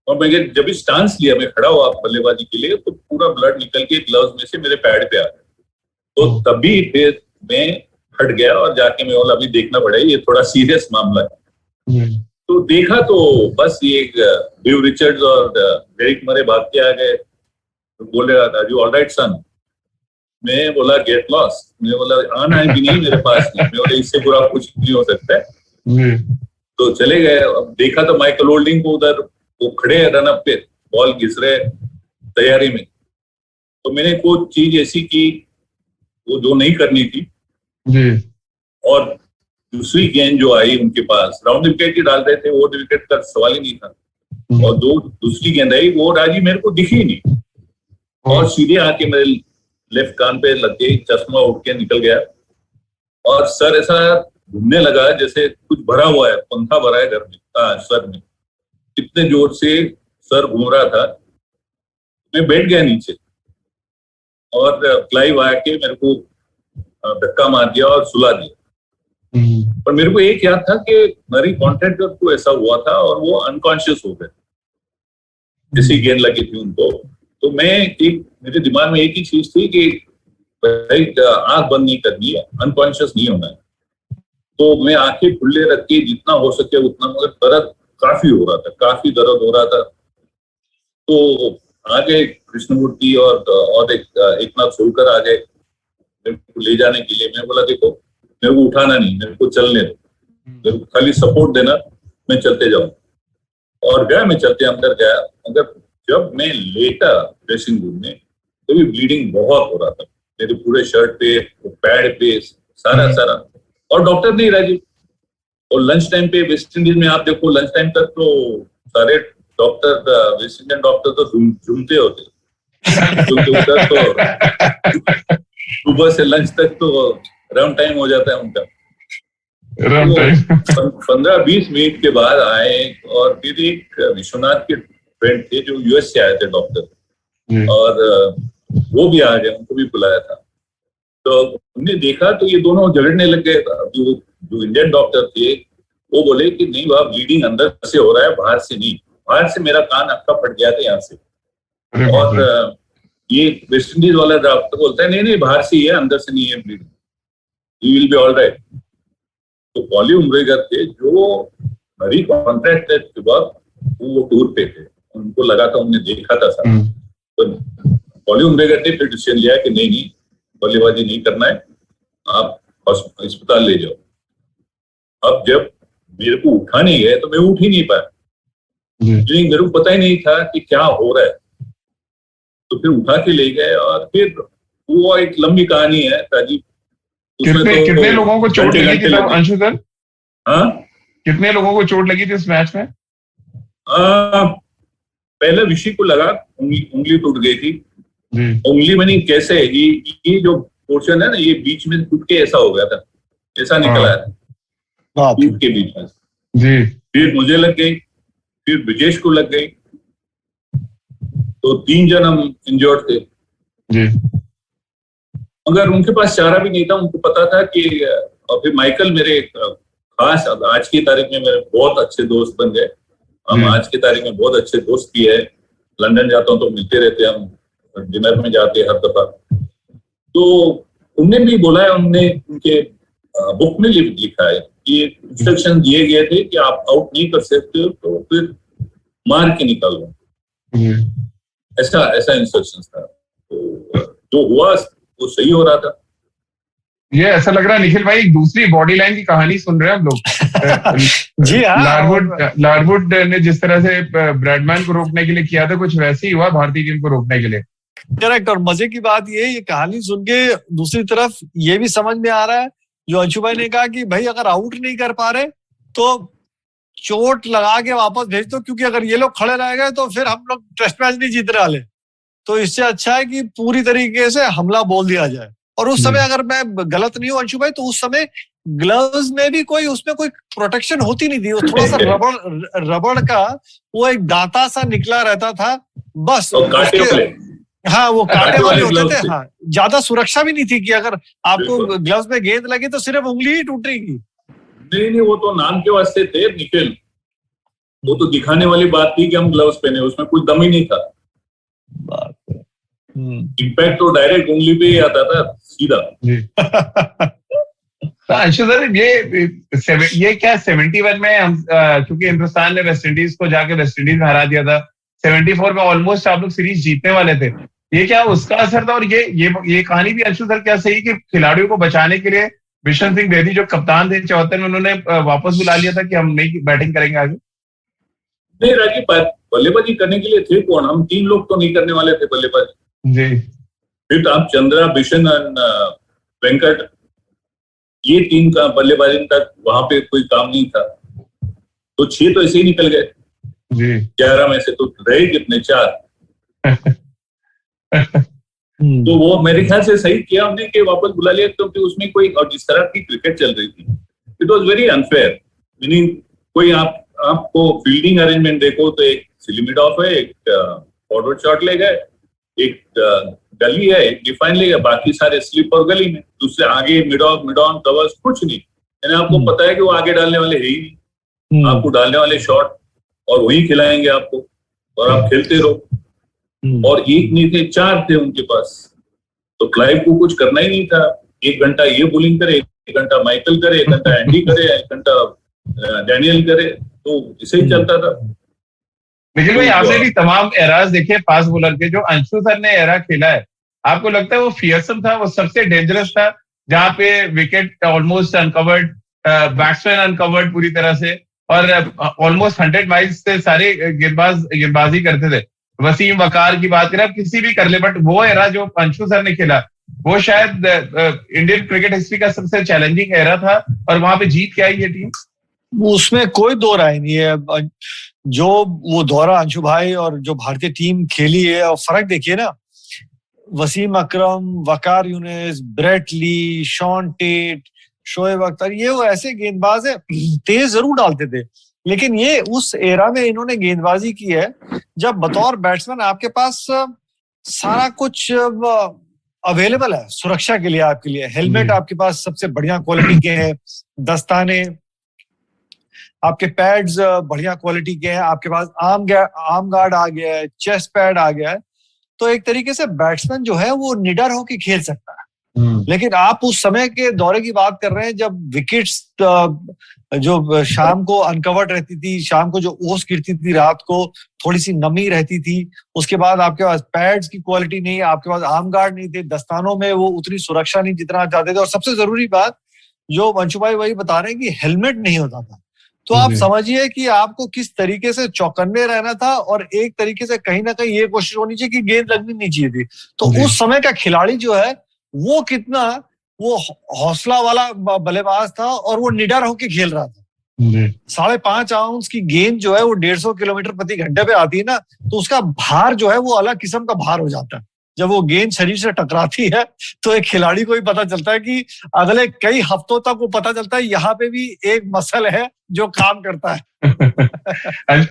और मैंने जब भी स्टांस लिया, मैं खड़ा हुआ बल्लेबाजी के लिए, तो पूरा ब्लड निकल के ग्लव्स में से मेरे पैड पे आ गया। तो तभी फिर मैं हट गया और जाके मैं बोला अभी देखना पड़ेगा, ये थोड़ा सीरियस मामला है। तो देखा तो बस ये ड्यू रिचर्ड्स और डेरिक मरे भाग के आ गए, तो बोले आर यू ऑलराइट सन? मैं बोला गेट लॉस्ट, मैं बोला आना है भी नहीं मेरे पास नहीं, मैं बोला इससे बुरा कुछ नहीं हो सकता है। तो चले गए। अब देखा तो माइकल होल्डिंग को उधर वो खड़े रन अप पे, बॉल घिस रहे तैयारी में। तो मैंने कुछ चीज ऐसी की वो जो नहीं करनी थी, और दूसरी गेंद जो आई उनके पास, राउंड विकेट ही डाल रहे थे, वो विकेट का सवाल ही नहीं था। और दूसरी गेंद आई, वो राजी मेरे को दिखी नहीं, और सीधे आके मेरे लेफ्ट कान पे लग गई, चश्मा उठ के निकल गया, और सर ऐसा घूमने लगा जैसे कुछ भरा हुआ है, पंखा भरा है घर में, सर में इतने जोर से सर घूम रहा था। मैं बैठ गया नीचे, और क्लाइव आके मेरे को धक्का मार दिया और सुला दिया। पर मेरे को एक याद था कि मेरी कॉन्ट्रैक्टर को ऐसा हुआ था और वो अनकॉन्शियस हो गए। ऐसी गेंद लगी थी उनको। तो मेरे दिमाग में एक ही चीज थी कि भाई आंख बंद नहीं करनी है, अनकॉन्शियस नहीं होना है। तो मैं आंखें खुले रख के जितना हो सके उतना, मगर दर्द काफी हो रहा था, काफी दर्द हो रहा था। तो आ गए कृष्णमूर्ति और एक नाथ सोलकर आ गए मेरे को ले जाने के लिए। मैं बोला देखो मेरे को उठाना नहीं, मेरे को चलने दो, मेरे को खाली सपोर्ट देना, मैं चलते जाऊं। और गया, मैं चलते अंदर गया। मगर जब मैं लेटा ड्रेसिंग रूम में तो भी ब्लीडिंग बहुत हो रहा था मेरे पूरे शर्ट पे, पैड पे, सारा। और डॉक्टर नहीं राजीव। और लंच टाइम पे वेस्ट इंडीज में आप देखो, लंच टाइम तक तो सारे डॉक्टर, वेस्ट इंडियन डॉक्टर तो झूमते होते, क्योंकि उधर तो सुबह से लंच तक तो राउंड टाइम हो जाता है उनका। 15-20 मिनट के बाद आए और फिर एक विश्वनाथ के फ्रेंड थे जो यूएस से आए थे डॉक्टर, और वो भी आ गए, उनको भी बुलाया था। तो हमने देखा तो ये दोनों झगड़ने लग गए। जो इंडियन डॉक्टर थे वो बोले कि नहीं बाबा, ब्लीडिंग अंदर से हो रहा है, बाहर से नहीं। बाहर से मेरा कान आपका फट गया था यहाँ से। और ये वेस्ट इंडीज वाला डॉक्टर बोलता है नहीं बाहर से ही है, अंदर से नहीं है bleeding, you will be all right. तो पॉली उम्ब्रेगर थे जो हरी कॉन्ट्रैक्ट के बाद वो टूर पे थे, उनको लगा था, उन्होंने देखा था सब। तो पॉली उम्ब्रेगर ने फिर डिसीजन लिया कि नहीं बल्लेबाजी नहीं करना है, आप अस्पताल ले जाओ। अब जब मेरे को उठा नहीं गए तो मैं उठ ही नहीं पाया, मेरे को पता ही नहीं था कि क्या हो रहा है। तो फिर उठा के ले गए और फिर वो एक लंबी कहानी है राजीव। कितने लोगों को चोट लगी थी अंशु सर? हाँ, कितने लोगों को चोट लगी थी इस मैच में? पहले विशी को लगा, उंगली टूट गई थी। उंगली में नहीं, कैसे ये जो पोर्शन है ना, ये बीच में टूट के ऐसा हो गया था, ऐसा निकला है टूट के बीच में जी। फिर मुझे लग गई, फिर ब्रिजेश को लग गई, तो 3 जन हम इंजर्ड थे जी। मगर उनके पास चारा भी नहीं था, उनको पता था कि। और फिर माइकल मेरे खास आज की तारीख में मेरे बहुत अच्छे दोस्त बन गए। हम आज की तारीख में बहुत अच्छे दोस्त भी है। लंदन जाता हूँ तो मिलते रहते, हम डिनर में जाते हर दफा। तो उनने भी बोला है, उनने उनके बुक में लिखा है कि इंस्ट्रक्शन दिए गए थे कि आप आउट नहीं कर सकते हो तो फिर मार के निकाल लो, ऐसा इंस्ट्रक्शन था। तो जो हुआ वो सही हो रहा था। ये ऐसा लग रहा है निखिल भाई, एक दूसरी बॉडी लाइन की कहानी सुन रहे हैं हम लोग। जी हाँ, लारवुड ने जिस तरह से ब्रैडमैन को रोकने के लिए किया था, कुछ वैसे ही हुआ भारतीय टीम को रोकने के लिए। करेक्ट। और मजे की बात ये कहानी सुन के दूसरी तरफ ये भी समझ में आ रहा है, जो अंशु भाई ने कहा कि भाई अगर आउट नहीं कर पा रहे तो चोट लगा के वापस भेज दो, क्योंकि अगर ये लोग खड़े रह गए तो फिर हम लोग टेस्ट मैच नहीं जीतने वाले। तो इससे अच्छा है कि पूरी तरीके से हमला बोल दिया जाए। और उस समय अगर मैं गलत नहीं हूं अंशु भाई, तो उस समय ग्लव्स में भी उसमें कोई प्रोटेक्शन होती नहीं थी। वो थोड़ा सा रबड़ का वो एक दांता सा निकला रहता था बस। हाँ, वो कांटे वाले होते थे। हाँ, ज्यादा सुरक्षा भी नहीं थी कि अगर आपको ग्लव्स में गेंद लगी तो सिर्फ उंगली ही टूटेगी। नहीं, वो तो नाम के वास्ते थे निखिल, वो तो दिखाने वाली बात थी कि हम ग्लव्स पहने, उसमें कुछ दम ही नहीं था। इम्पैक्ट तो डायरेक्ट उंगली पे ही आता था सीधा। अंशु सर, ये क्या 71 में हम क्योंकि हिंदुस्तान ने वेस्ट इंडीज को जाके वेस्ट इंडीज में हरा दिया था, 74 में ऑलमोस्ट आप लोग सीरीज जीतने वाले थे, ये क्या उसका असर था? और ये कहानी भी अंशु सर क्या सही कि खिलाड़ियों को बचाने के लिए बिशन सिंह बेदी जो कप्तान थे 74 में, उन्होंने वापस बुला लिया था कि हम नहीं बैटिंग करेंगे आगे? नहीं राजीव, बल्लेबाजी करने के लिए थे कौन? हम 3 लोग तो नहीं करने वाले थे बल्लेबाजी जी। फिर आप चंद्रा, बिशन और वेंकट, ये 3 का बल्लेबाजी तक वहां पे कोई काम नहीं था। तो 6 तो ऐसे ही निकल गए जी। 11 में से तो रहे कितने? 4। तो वो मेरे ख्याल से सही किया हमने कि वापस बुला लिया, क्योंकि उसमें कोई, और जिस तरह की क्रिकेट चल रही थी, it was very unfair. Meaning कोई आपको फील्डिंग अरेंजमेंट देखो तो एक सिलिमिड ऑफ है, एक फॉरवर्ड शॉट ले गए, एक गली है, एक डिफाइन ले गए, बाकी सारे स्लिप और गली में, दूसरे आगे मिड ऑन कवर्स कुछ नहीं। यानी आपको पता है कि वो आगे डालने वाले है ही नहीं, आपको डालने वाले शॉट और वही खिलाएंगे आपको। और आप खेलते रहो। और एक नहीं थे, 4 थे उनके पास, तो क्लाइव को कुछ करना ही नहीं था। 1 घंटा ये बोलिंग करे, 1 घंटा माइकल करे, 1 घंटा एंडी करे, 1 घंटा डैनियल करे, तो इसे ही चलता था। निखिल भाई, आपने भी तमाम एराज देखे फास्ट बॉलर के, जो अंशु सर ने एरा खेला है, आपको लगता है वो फियरसम था, वो सबसे डेंजरस था, जहां पे wicket almost uncovered, batsman uncovered पूरी तरह से, और ऑलमोस्ट 100 माइल्स से सारे गेंदबाजी करते थे। वसीम वकार की बात करें, आप किसी भी कर ले, बट वो एरा जो अंशु सर ने खेला, वो शायद इंडियन क्रिकेट हिस्ट्री का सबसे चैलेंजिंग एरा था, और वहां पे जीत के आई ये टीम। उसमें कोई दो राय नहीं है। जो वो दौरा अंशु भाई और जो भारतीय टीम खेली है, और फर्क देखिए ना, Wasim Akram, Waqar Younis, Brett Lee, Shaun Tait, Shoaib Akhtar, ये वो ऐसे गेंदबाज है, तेज जरूर डालते थे, लेकिन ये उस एरा में इन्होंने गेंदबाजी की है जब बतौर बैट्समैन आपके पास सारा कुछ अवेलेबल है सुरक्षा के लिए। आपके लिए हेलमेट आपके पास सबसे बढ़िया क्वालिटी के हैं, दस्ताने, आपके पैड्स बढ़िया क्वालिटी के हैं, आपके पास आर्म गार्ड आ गया है, चेस्ट पैड आ गया है, तो एक तरीके से बैट्समैन जो है वो निडर होकर खेल सकता है। लेकिन आप उस समय के दौरे की बात कर रहे हैं जब विकेट्स जो शाम को अनकवर्ड रहती थी, शाम को जो ओस गिरती थी, रात को थोड़ी सी नमी रहती थी, उसके बाद आपके पास पैड्स की क्वालिटी नहीं, आपके पास आर्म गार्ड नहीं थे, दस्तानों में वो उतनी सुरक्षा नहीं जितना चाहते थे, और सबसे जरूरी बात जो अंशु भाई वही बता रहे हैं कि हेलमेट नहीं होता था। तो आप समझिए कि आपको किस तरीके से चौकन्ने रहना था, और एक तरीके से कहीं ना कहीं ये कोशिश होनी चाहिए कि गेंद लगनी नहीं चाहिए थी। तो उस समय का खिलाड़ी जो है वो कितना वो हौसला वाला बल्लेबाज था, और वो निडर होकर खेल रहा था। 5.5 आउंस की गेंद जो है वो 150 किलोमीटर प्रति घंटे पे आती है ना, तो उसका भार जो है वो अलग किस्म का भार हो जाता है। जब वो गेंद शरीर से टकराती है तो एक खिलाड़ी को ही पता चलता है कि अगले कई हफ्तों तक वो पता चलता है यहाँ पे भी एक मसल है जो काम करता है।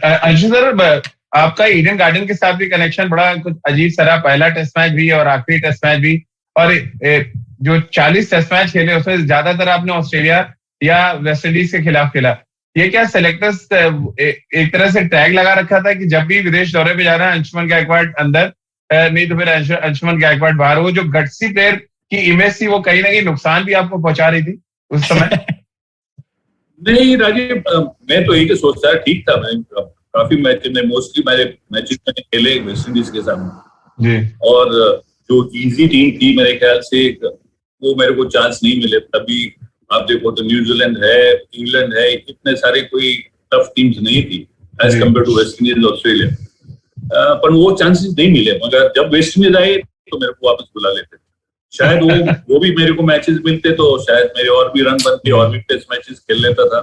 अंशु सर, आपका ईडन गार्डन के साथ भी कनेक्शन बड़ा कुछ अजीब सा, पहला टेस्ट मैच भी और आखिरी टेस्ट मैच भी, और जो 40 टेस्ट मैच खेले उसमें ज्यादातर आपने ऑस्ट्रेलिया या वेस्ट इंडीज के खिलाफ खेला। ये क्या सेलेक्टर्स एक तरह से टैग लगा रखा था कि जब भी विदेश दौरे पे जाना है अंशुमन गायकवाड़ अंदर, नहीं तो फिर अंशुमन गायकवाड़ बाहर? वो जो गट्सी प्लेयर की इमेज थी वो कहीं ना कहीं नुकसान भी आपको पहुंचा रही थी उस समय? नहीं राजीव, मैं तो यही सोचता ठीक था। मैं काफी मैच में, मोस्टली मेरे मैचेस मैंने खेले वेस्ट इंडीज के सामने जी, और जो इजी टीम थी मेरे ख्याल से वो मेरे को चांस नहीं मिले। तभी आप देखो तो न्यूजीलैंड है, इंग्लैंड है, इतने सारे कोई टफ टीम्स नहीं थी as compare to West Indies, Australia. पर वो चांसेस नहीं मिले। मगर जब वेस्ट इंडीज आए तो मेरे को वापस बुला लेते। शायद वो भी मेरे को मैचेस मिलते तो शायद मेरे और भी रन बनते, और भी टेस्ट मैचेस खेल लेता था,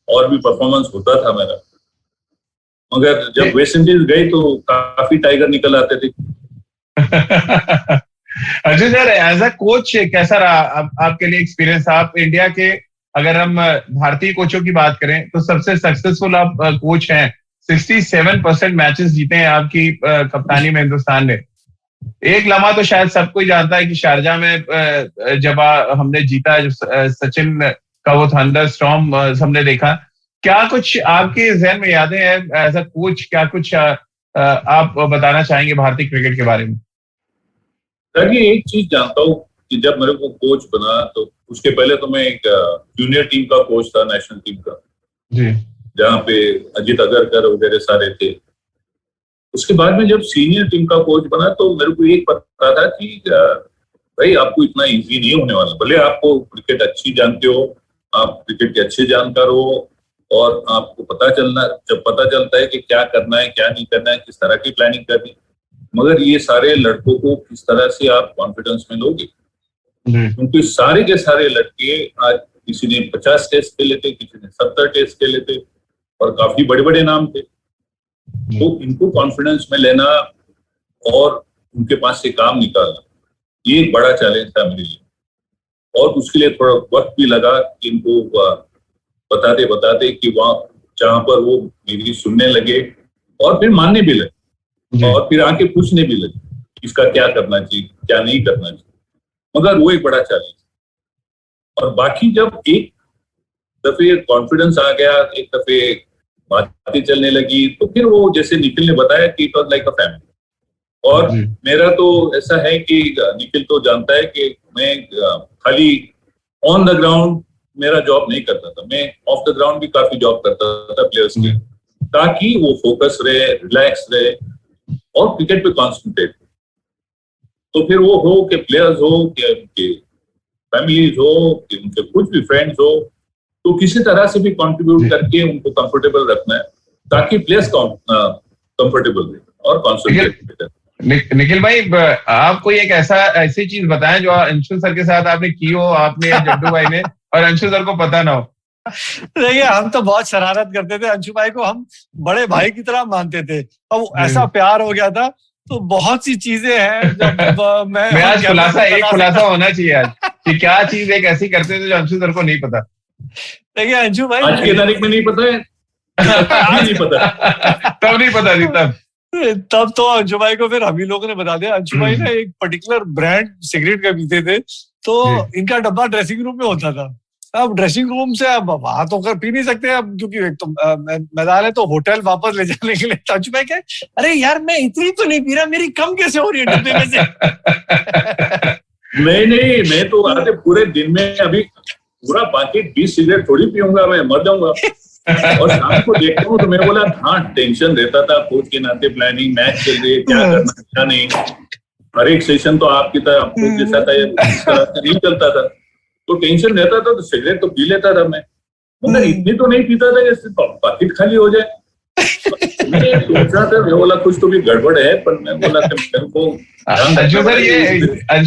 और भी परफॉर्मेंस होता था मेरा। मगर जब वेस्ट इंडीज गई तो काफी टाइगर निकल आते थे। Arjun sir, as a coach कैसा रहा आपके लिए एक्सपीरियंस? आप इंडिया के, अगर हम भारतीय कोचों की बात करें तो सबसे सक्सेसफुल आप कोच हैं। 67% मैचेस जीते हैं आपकी कप्तानी में हिंदुस्तान ने। एक लम्हा तो शायद सबको ही जानता है कि शारजा में जब हमने जीता, सचिन का वो थंडर स्टॉर्म हमने देखा। क्या कुछ आपके जहन में यादें हैं एज अ कोच? क्या कुछ आप बताना चाहेंगे भारतीय क्रिकेट के बारे में? एक चीज जानता हूँ कि जब मेरे को कोच बना तो उसके पहले तो मैं एक जूनियर टीम का कोच था, नेशनल टीम का जी, जहाँ पे अजित अगरकर वगैरह सारे थे। उसके बाद में जब सीनियर टीम का कोच बना तो मेरे को एक पता था कि भाई आपको इतना इजी नहीं होने वाला। भले आपको क्रिकेट अच्छी जानते हो, आप क्रिकेट के अच्छे जानकार हो, और आपको जब पता चलता है कि क्या करना है क्या नहीं करना है, किस तरह की प्लानिंग करनी, मगर ये सारे लड़कों को किस तरह से आप कॉन्फिडेंस में लोगे? क्योंकि सारे के सारे लड़के आज किसी ने 50 टेस्ट खेले थे, किसी ने 70 टेस्ट खेले थे, और काफी बड़े बड़े नाम थे। तो इनको कॉन्फिडेंस में लेना और उनके पास से काम निकालना, ये एक बड़ा चैलेंज था मेरे लिए। और उसके लिए थोड़ा वक्त भी लगा कि इनको बताते कि वहां जहां पर वो मेरी सुनने लगे और फिर मानने भी लगे, और फिर आके पूछने भी लगे इसका क्या करना चाहिए, क्या नहीं करना चाहिए। मगर वो एक बड़ा चैलेंज। और बाकी जब एक दफे कॉन्फिडेंस आ गया, एक दफे बातें चलने लगी, तो फिर वो जैसे निखिल ने बताया कि it was like a family. और मेरा तो ऐसा है कि निखिल तो जानता है कि मैं खाली ऑन द ग्राउंड मेरा जॉब नहीं करता था, मैं ऑफ द ग्राउंड भी काफी जॉब करता था प्लेयर्स की, ताकि वो फोकस रहे, रिलैक्स रहे और क्रिकेट पे कॉन्सेंट्रेट। तो फिर वो हो कि प्लेयर्स हो कि उनके फैमिलीज हो कि उनके कुछ भी फ्रेंड्स हो, तो किसी तरह से भी कंट्रीब्यूट करके उनको कंफर्टेबल रखना है, ताकि प्लेयर्स कंफर्टेबल रहे और कॉन्सेंट्रेट करें। निखिल भाई, आप कोई एक ऐसी चीज बताएं जो अंशु सर के साथ आपने की हो, आपने या जड्डू भाई ने, और अंशु सर को पता ना हो। देखिए, हम तो बहुत शरारत करते थे, अंशु भाई को हम बड़े भाई की तरह मानते थे। अब ऐसा प्यार हो गया था, तो बहुत सी चीजें हैं जब मैं आज खुलासा होना चाहिए आज कि क्या चीज एक ऐसी करते थे जो अंशु सर को नहीं पता। देखिए अंशु भाई, आज की तारीख में नहीं पता है, आज नहीं पता, तब नहीं पता थी। तब तो अंशु भाई को फिर हम ही लोगों ने बता दिया। अंशु भाई ना एक पर्टिकुलर ब्रांड सिगरेट का पीते थे, तो इनका डब्बा ड्रेसिंग रूम में होता था। अब ड्रेसिंग रूम से अब वहां तो कर पी नहीं सकते, अब क्योंकि एक तो मैदान है, तो होटल वापस ले जाने के लिए अंशु भाई कहे, अरे यार मैं इतनी तो नहीं पी रहा, मेरी कम कैसे हो रही है डब्बे में से। नहीं, मैं तो आते पूरे दिन में अभी पूरा पैकेट 20 सिगरेट थोड़ी पीऊंगा, मैं मर जाऊंगा। और शाम को देखता हूँ तो मैं बोला, हाँ टेंशन रहता था कोच के नाते, प्लानिंग, मैच चल रही है, क्या करना क्या नहीं, हर एक सेशन तो आपकी तरह आपको जैसा था इस तरह से नहीं चलता था, तो टेंशन रहता था, तो सिगरेट तो पी लेता था मैं, मगर इतनी तो नहीं पीता था जैसे पैकेट खाली हो जाए। मैं सोचा था, मैं बोला कुछ तो भी गड़बड़ है, पर मैं बोला मेरे को अंशु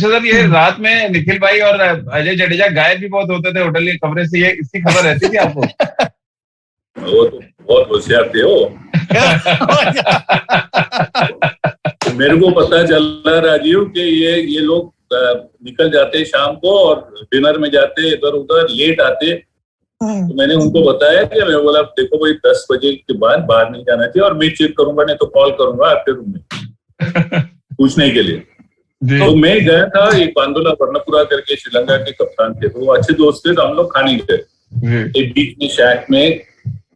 सर, ये रात में निखिल भाई और अजय जडेजा गायब भी बहुत होते थे होटल के कमरे से, ये इसकी खबर रहती थी आपको? वो तो बहुत होशियार थे वो। मेरे को पता चला राजीव कि ये लोग निकल जाते शाम को और डिनर में जाते, इधर उधर लेट आते, तो मैंने उनको बताया कि मैं बोला देखो भाई 10 बजे के बाद बाहर नहीं जाना चाहिए, और मैं चेक करूंगा, नहीं तो कॉल करूंगा आपके रूम में पूछने के लिए। तो मैं गया था, एक पांडुला वर्णपुरा करके श्रीलंका के कप्तान थे, तो वो अच्छे दोस्त थे, तो हम लोग खाने गए एक बीच में शैक में,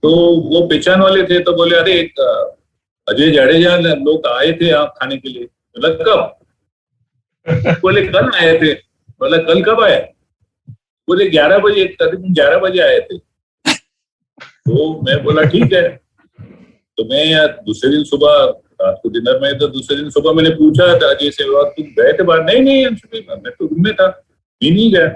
तो वो पहचान वाले थे, तो बोले अरे एक अजय जडेजा लोग आए थे आप खाने के लिए। बोला कब? बोले कल आए थे। बोला कल कब आए? बोले 11 बजे, करीबन 11 बजे आए थे। तो मैं बोला ठीक है। तो मैं यार दूसरे दिन सुबह रात को डिनर में, तो दूसरे दिन सुबह मैंने पूछा था अजय से, तुम गए थे बाहर? नहीं मैं तो रूम में था, मैं नहीं गया।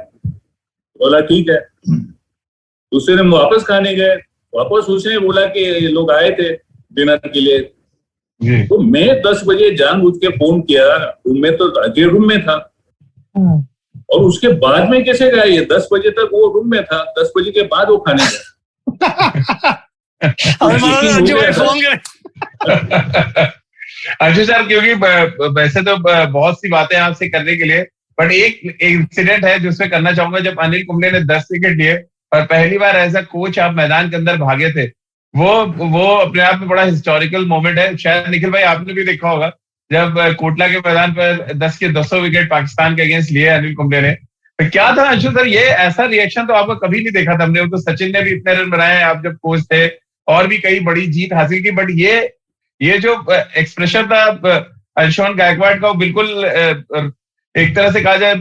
बोला ठीक है। दूसरे दिन वापस खाने गए, वापस उसने बोला कि ये लोग आए थे डिनर के लिए। तो मैं 10 बजे जानबूझ के फोन किया रूम में, तो अजय रूम में था, और उसके बाद में कैसे गया? ये 10 बजे तक वो रूम में था, 10 बजे के बाद वो खाने गया। अंशु सर, क्योंकि वैसे तो बहुत सी बातें आपसे करने के लिए, बट एक इंसिडेंट है जिसमें करना चाहूंगा। जब अनिल कुंबले ने 10 विकेट लिए और पहली बार एज अ कोच आप मैदान के अंदर भागे थे, वो अपने आप में बड़ा हिस्टोरिकल मोमेंट है। शायद निखिल भाई आपने भी देखा होगा, जब कोटला के मैदान पर 10 के 200 विकेट पाकिस्तान के अगेंस्ट लिए अनिल कुंबले ने, तो क्या था अंशु सर, ये ऐसा रिएक्शन तो आपको कभी नहीं देखा था हमने। वो तो सचिन ने भी इतने रन बनाए, आप जब कोच थे, और भी कई बड़ी जीत हासिल की, बट ये जो एक्सप्रेशन था अंशुमन गायकवाड़ का, बिल्कुल एक तरह से कहा जाए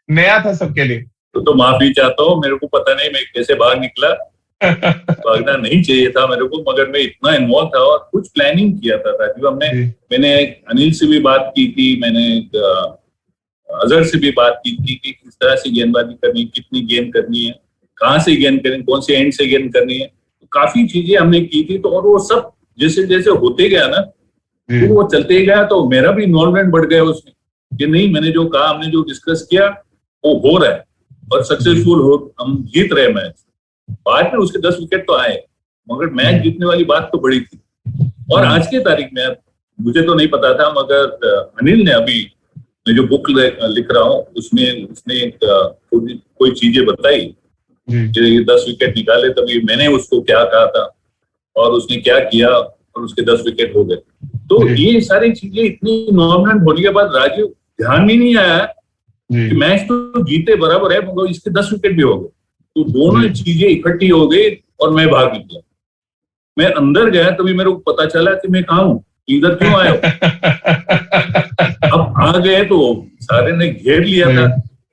नया था सबके लिए। तो माफी चाहता हूँ, मेरे को पता नहीं मैं कैसे बाहर निकला। भागना नहीं चाहिए था मेरे को, मगर मैं इतना इन्वॉल्व था और कुछ प्लानिंग किया था राजीव। मैंने अनिल से भी बात की थी, मैंने अजहर से भी बात की थी कि किस तरह से गेंदबाजी करनी है, कितनी गेंद करनी है, कहाँ से गेंद करनी, कौन से एंड से गेंद करनी है, तो काफी चीजें हमने की थी। तो और वो सब जैसे जैसे होते गया ना, तो वो चलते गया, तो मेरा भी इन्वॉल्वमेंट बढ़ गया उसमें कि नहीं, मैंने जो कहा, हमने जो डिस्कस किया वो हो रहा है और सक्सेसफुल हो, हम जीत रहे मैच। बाद में उसके 10 विकेट तो आए, मगर मैच जीतने वाली बात तो बड़ी थी। और आज की तारीख में मुझे तो नहीं पता था, मगर अनिल ने अभी मैं जो बुक लिख रहा हूँ उसने कोई चीजें बताई कि 10 विकेट निकाले, तभी मैंने उसको क्या कहा था और उसने क्या किया और उसके 10 विकेट हो गए। तो ये सारी चीजें इतनी नॉर्मल होने के बाद राजीव ध्यान में नहीं आया कि मैच तो जीते बराबर है, मगर इसके 10 विकेट भी हो गए। तो दोनों चीजें इकट्ठी हो गई और मैं भाग निकला। मैं अंदर गया तभी मेरे को पता चला कि मैं कहाँ हूँ, इधर क्यों आया हूँ। अब आ गए तो सारे ने घेर लिया था,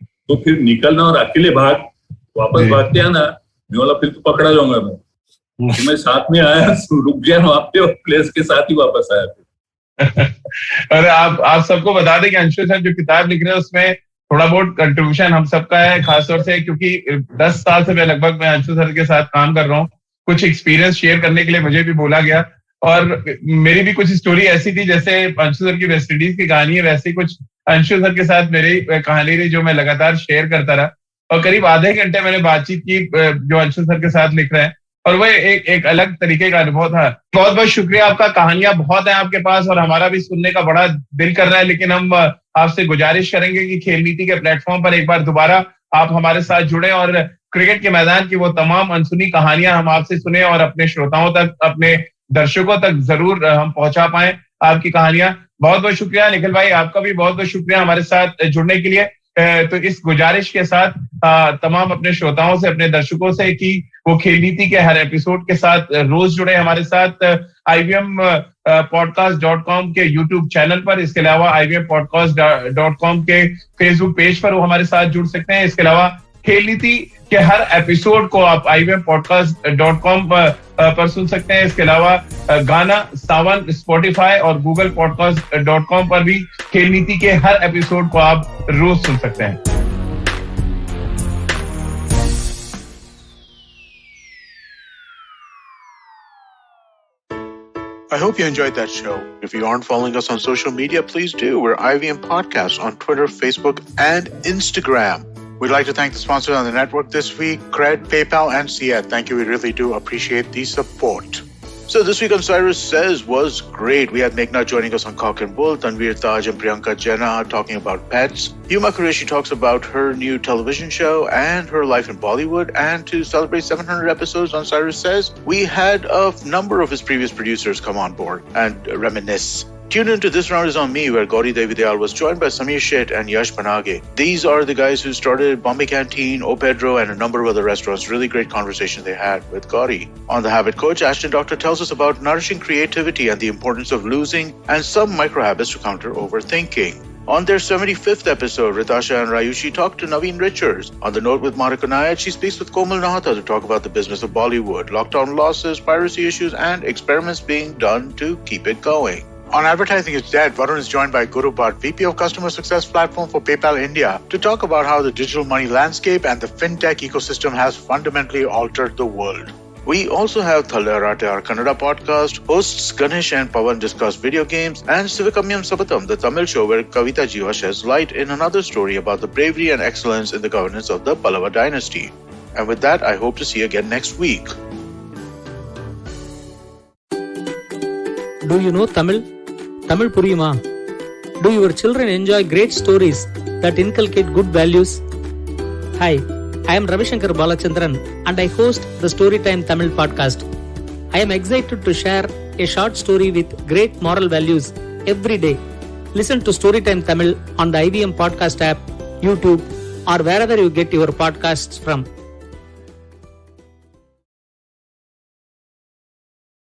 तो फिर निकलना और अकेले वापस भागते आना, मैं बोला फिर तो पकड़ा जाऊंगा मैं। तो मैं साथ में आया, रुक गया वहां पे और प्लेस के साथ ही वापस आया। अरे आप सबको बता दें कि अंशु सर जो किताब लिख रहे हैं उसमें थोड़ा बहुत कंट्रीब्यूशन हम सबका है, खासतौर से क्योंकि 10 साल से लगभग मैं अंशु सर के साथ काम कर रहा हूँ। कुछ एक्सपीरियंस शेयर करने के लिए मुझे भी बोला गया, और मेरी भी कुछ स्टोरी ऐसी थी जैसे अंशु सर की वेस्ट इंडीज की कहानी है, वैसे ही कुछ अंशु सर के साथ मेरी कहानी रही जो मैं लगातार शेयर करता रहा। और करीब आधे घंटे मैंने बातचीत की जो अंशु सर के साथ लिख रहे हैं, और वो एक अलग तरीके का अनुभव था। बहुत बहुत शुक्रिया आपका, कहानियां बहुत हैं आपके पास और हमारा भी सुनने का बड़ा दिल कर रहा है, लेकिन हम आपसे गुजारिश करेंगे कि खेल नीति के प्लेटफॉर्म पर एक बार दोबारा आप हमारे साथ जुड़े और क्रिकेट के मैदान की वो तमाम अनसुनी कहानियां हम आपसे सुने और अपने श्रोताओं तक, अपने दर्शकों तक जरूर हम पहुंचा पाए आपकी कहानियां। बहुत बहुत शुक्रिया निखिल भाई, आपका भी बहुत बहुत शुक्रिया हमारे साथ जुड़ने के लिए। तो इस गुजारिश के साथ तमाम अपने श्रोताओं से, अपने दर्शकों से कि वो खेल नीति के हर एपिसोड के साथ रोज जुड़े हमारे साथ IVM podcast.com के YouTube चैनल पर, इसके अलावा IVM podcast.com के फेसबुक पेज पर वो हमारे साथ जुड़ सकते हैं। इसके अलावा खेल नीति के हर एपिसोड को आप IVM podcast.com पर सुन सकते हैं। इसके अलावा गाना, सावन, स्पॉटिफाई और गूगल podcast.com पर भी खेल नीति के हर एपिसोड को आप रोज सुन सकते हैं। I hope you enjoyed that show. If you aren't following us on social media, please do. We're IVM Podcasts on Twitter, Facebook, and Instagram. We'd like to thank the sponsors on the network this week, Cred, PayPal, and Ciat. Thank you. We really do appreciate the support. So this week on Cyrus Says was great. We had Meghna joining us on Cock and Bull, Tanveer Taj and Priyanka Jena talking about pets. Huma Qureshi talks about her new television show and her life in Bollywood. And to celebrate 700 episodes on Cyrus Says, we had a number of his previous producers come on board and reminisce. Tune into This Round Is On Me, where Gauri Devidayal was joined by Samir Sheth and Yash Panage. These are the guys who started Bombay Canteen, O Pedro, and a number of other restaurants. Really great conversation they had with Gauri. On The Habit Coach, Ashton Doctor tells us about nourishing creativity and the importance of losing and some micro habits to counter overthinking. On their 75th episode, Ritasha and Rayushi talk to Naveen Richards. On The Note with Monica Nayat, she speaks with Komal Nahata to talk about the business of Bollywood, lockdown losses, piracy issues, and experiments being done to keep it going. On Advertising is Dead, Varun is joined by Guru Bhatt, VP of Customer Success Platform for PayPal India, to talk about how the digital money landscape and the fintech ecosystem has fundamentally altered the world. We also have Thalarate, our Kannada podcast. Hosts Ganesh and Pawan discuss video games, and Sivakamyam Sabatam, the Tamil show where Kavita Jiva sheds light in another story about the bravery and excellence in the governance of the Pallava dynasty. And with that, I hope to see you again next week. Do you know Tamil? Tamil Puriyuma? Do your children enjoy great stories that inculcate good values? Hi, I am Ravishankar Balachandran and I host the Storytime Tamil podcast. I am excited to share a short story with great moral values every day. Listen to Storytime Tamil on the IVM podcast app, YouTube, or wherever you get your podcasts from.